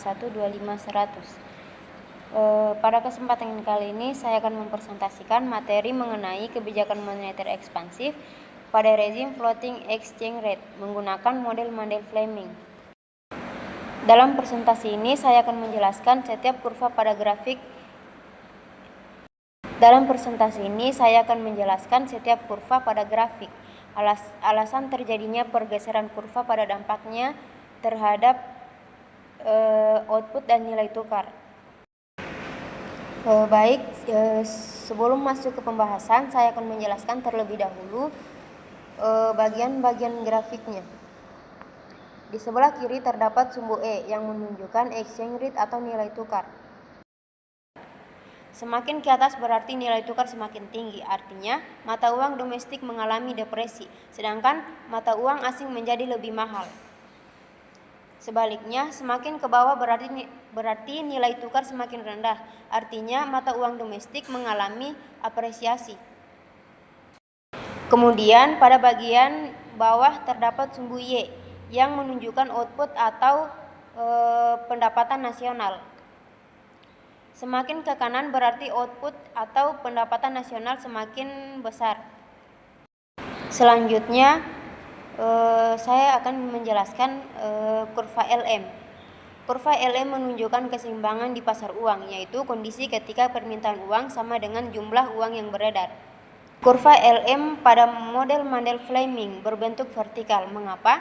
125-100. Pada kesempatan kali ini saya akan mempresentasikan materi mengenai kebijakan moneter ekspansif pada rezim floating exchange rate menggunakan model Fleming. Dalam presentasi ini saya akan menjelaskan setiap kurva pada grafik. Alasan terjadinya pergeseran kurva pada dampaknya terhadap output dan nilai tukar. Sebelum masuk ke pembahasan, saya akan menjelaskan terlebih dahulu bagian-bagian grafiknya. Di sebelah kiri terdapat sumbu E yang menunjukkan exchange rate atau nilai tukar. Semakin ke atas berarti nilai tukar semakin tinggi, artinya mata uang domestik mengalami depresi, sedangkan mata uang asing menjadi lebih mahal. Sebaliknya, semakin ke bawah berarti nilai tukar semakin rendah, artinya mata uang domestik mengalami apresiasi. Kemudian pada bagian bawah terdapat sumbu Y yang menunjukkan output atau pendapatan nasional. Semakin ke kanan berarti output atau pendapatan nasional semakin besar. Selanjutnya saya akan menjelaskan kurva LM. Kurva LM menunjukkan keseimbangan di pasar uang, yaitu kondisi ketika permintaan uang sama dengan jumlah uang yang beredar. Kurva LM pada model Fleming berbentuk vertikal. Mengapa?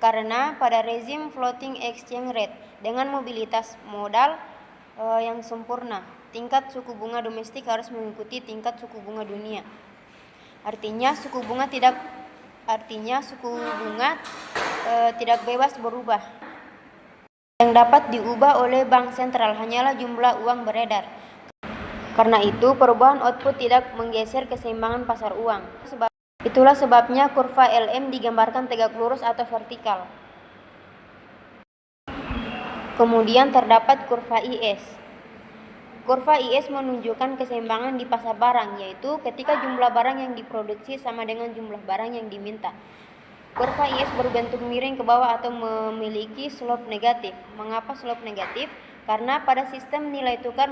Karena pada rezim floating exchange rate dengan mobilitas modal yang sempurna, tingkat suku bunga domestik harus mengikuti tingkat suku bunga dunia. Artinya suku bunga tidak bebas berubah. Yang dapat diubah oleh bank sentral hanyalah jumlah uang beredar. Karena itu, perubahan output tidak menggeser keseimbangan pasar uang. Itulah sebabnya kurva LM digambarkan tegak lurus atau vertikal. Kemudian terdapat kurva IS. Kurva IS menunjukkan keseimbangan di pasar barang, yaitu ketika jumlah barang yang diproduksi sama dengan jumlah barang yang diminta. Kurva IS berbentuk miring ke bawah atau memiliki slope negatif. Mengapa slope negatif? Karena pada sistem nilai tukar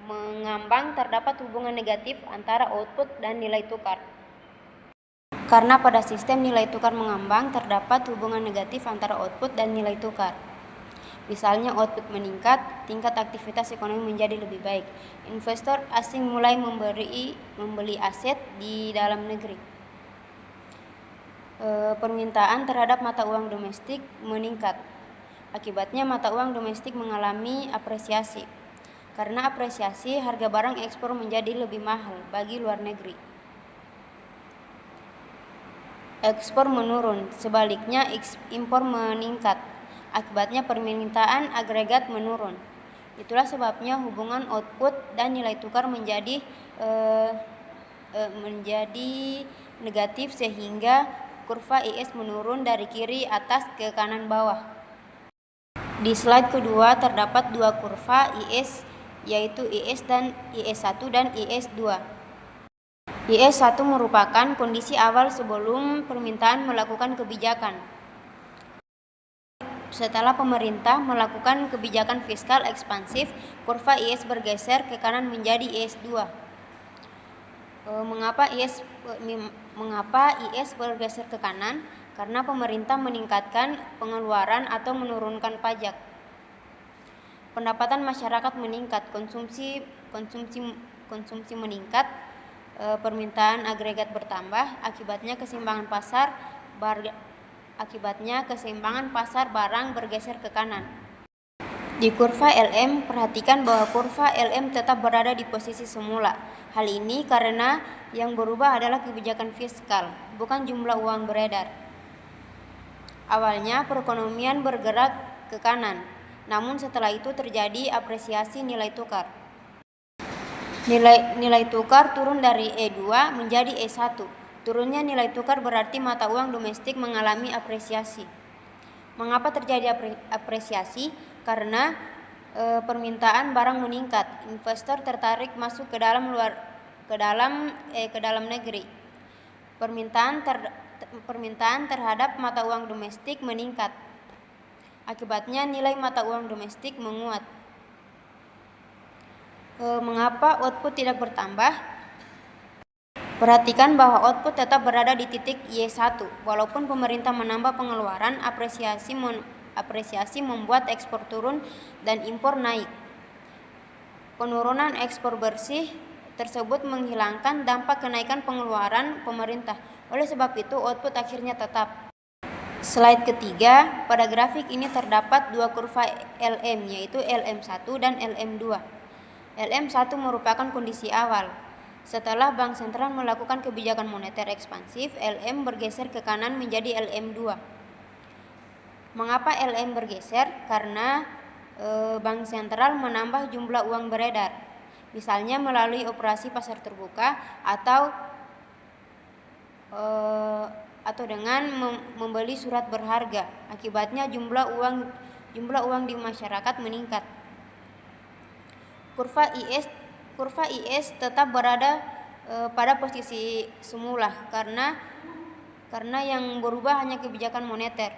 mengambang terdapat hubungan negatif antara output dan nilai tukar. Misalnya output meningkat, tingkat aktivitas ekonomi menjadi lebih baik. Investor asing mulai membeli aset di dalam negeri. Permintaan terhadap mata uang domestik meningkat. Akibatnya mata uang domestik mengalami apresiasi. Karena apresiasi, harga barang ekspor menjadi lebih mahal bagi luar negeri. Ekspor menurun, sebaliknya impor meningkat. Akibatnya permintaan agregat menurun. Itulah sebabnya hubungan output dan nilai tukar menjadi negatif, sehingga kurva IS menurun dari kiri atas ke kanan bawah. Di slide kedua terdapat dua kurva IS, yaitu IS1 dan IS2. IS1 merupakan kondisi awal sebelum permintaan melakukan kebijakan. Setelah pemerintah melakukan kebijakan fiskal ekspansif, kurva IS bergeser ke kanan menjadi IS2. Mengapa IS bergeser ke kanan? Karena pemerintah meningkatkan pengeluaran atau menurunkan pajak. Pendapatan masyarakat meningkat, konsumsi meningkat, permintaan agregat bertambah, akibatnya keseimbangan pasar barang bergeser ke kanan. Di kurva LM, perhatikan bahwa kurva LM tetap berada di posisi semula. Hal ini karena yang berubah adalah kebijakan fiskal, bukan jumlah uang beredar. Awalnya perekonomian bergerak ke kanan, namun setelah itu terjadi apresiasi nilai tukar. Nilai tukar turun dari E2 menjadi E1. Turunnya nilai tukar berarti mata uang domestik mengalami apresiasi. Mengapa terjadi apresiasi? Karena permintaan barang meningkat, investor tertarik masuk ke dalam negeri. Permintaan terhadap mata uang domestik meningkat. Akibatnya nilai mata uang domestik menguat. Mengapa output tidak bertambah? Perhatikan bahwa output tetap berada di titik Y1. Walaupun pemerintah menambah pengeluaran, apresiasi membuat ekspor turun dan impor naik. Penurunan ekspor bersih tersebut menghilangkan dampak kenaikan pengeluaran pemerintah. Oleh sebab itu, output akhirnya tetap. Slide ketiga, pada grafik ini terdapat dua kurva LM, yaitu LM1 dan LM2. LM1 merupakan kondisi awal. Setelah Bank Sentral melakukan kebijakan moneter ekspansif, LM bergeser ke kanan menjadi LM2. Mengapa LM bergeser? Karena Bank Sentral menambah jumlah uang beredar, misalnya melalui operasi pasar terbuka atau dengan membeli surat berharga. Akibatnya jumlah uang di masyarakat meningkat. Kurva IS tetap berada pada posisi semula karena yang berubah hanya kebijakan moneter.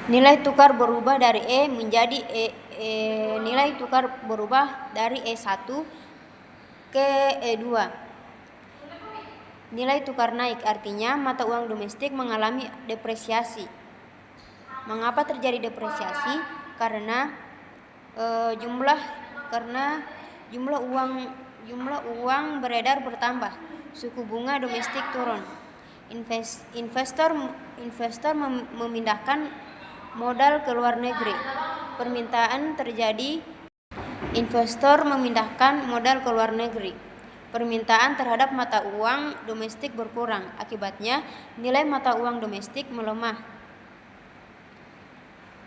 Nilai tukar berubah dari menjadi nilai tukar berubah dari E1 ke E2. Nilai tukar naik, artinya mata uang domestik mengalami depresiasi. Mengapa terjadi depresiasi? Karena jumlah uang beredar bertambah, suku bunga domestik turun. Investor memindahkan modal ke luar negeri. Permintaan terhadap mata uang domestik berkurang. Akibatnya, nilai mata uang domestik melemah.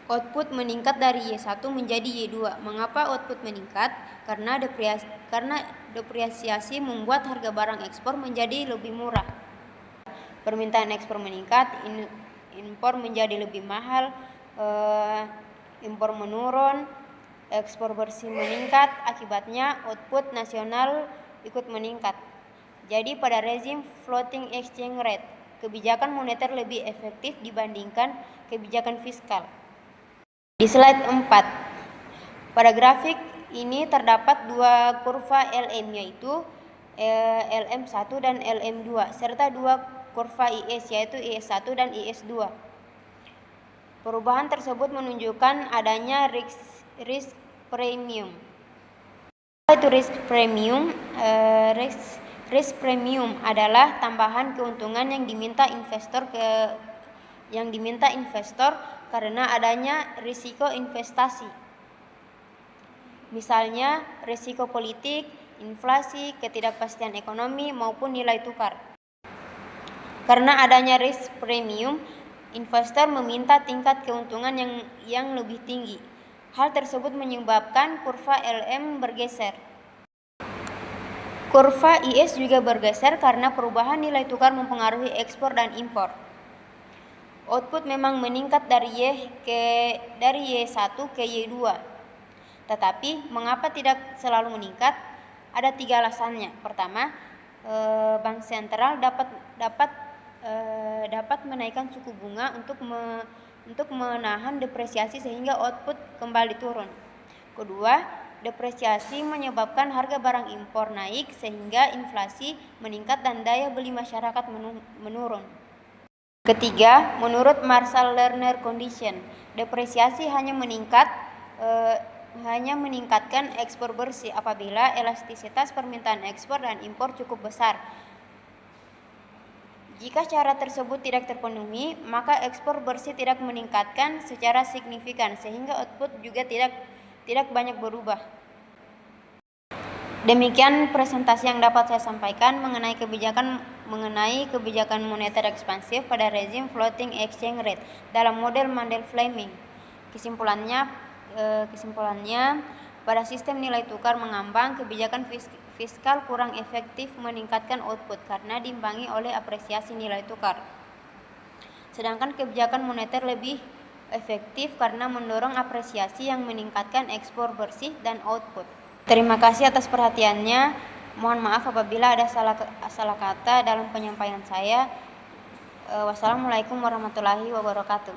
Output meningkat dari Y1 menjadi Y2. Mengapa output meningkat? Karena depresiasi membuat harga barang ekspor menjadi lebih murah. Permintaan ekspor meningkat, impor menjadi lebih mahal, impor menurun, ekspor bersih meningkat. Akibatnya output nasional ikut meningkat. Jadi pada rezim floating exchange rate, kebijakan moneter lebih efektif dibandingkan kebijakan fiskal. Di slide 4, pada grafik ini terdapat dua kurva LM, yaitu LM1 dan LM2, serta dua kurva IS, yaitu IS1 dan IS2. Perubahan tersebut menunjukkan adanya risk premium. Itu risk premium adalah tambahan keuntungan yang diminta investor karena adanya risiko investasi. Misalnya risiko politik, inflasi, ketidakpastian ekonomi maupun nilai tukar. Karena adanya risk premium, investor meminta tingkat keuntungan yang lebih tinggi. Hal tersebut menyebabkan kurva LM bergeser. Kurva IS juga bergeser karena perubahan nilai tukar mempengaruhi ekspor dan impor. Output memang meningkat dari Y1 ke Y2. Tetapi mengapa tidak selalu meningkat? Ada 3 alasannya. Pertama, Bank Sentral dapat menaikkan suku bunga untuk menahan depresiasi sehingga output kembali turun. Kedua, depresiasi menyebabkan harga barang impor naik sehingga inflasi meningkat dan daya beli masyarakat menurun. Ketiga, menurut Marshall-Lerner condition, depresiasi hanya meningkatkan ekspor bersih apabila elastisitas permintaan ekspor dan impor cukup besar. Jika cara tersebut tidak terpenuhi, maka ekspor bersih tidak meningkatkan secara signifikan sehingga output juga tidak banyak berubah. Demikian presentasi yang dapat saya sampaikan mengenai kebijakan moneter ekspansif pada rezim floating exchange rate dalam model Mandel-Fleming. Kesimpulannya, pada sistem nilai tukar mengambang, kebijakan fiskal kurang efektif meningkatkan output karena diimbangi oleh apresiasi nilai tukar. Sedangkan kebijakan moneter lebih efektif karena mendorong apresiasi yang meningkatkan ekspor bersih dan output. Terima kasih atas perhatiannya. Mohon maaf apabila ada salah kata dalam penyampaian saya. Wassalamualaikum warahmatullahi wabarakatuh.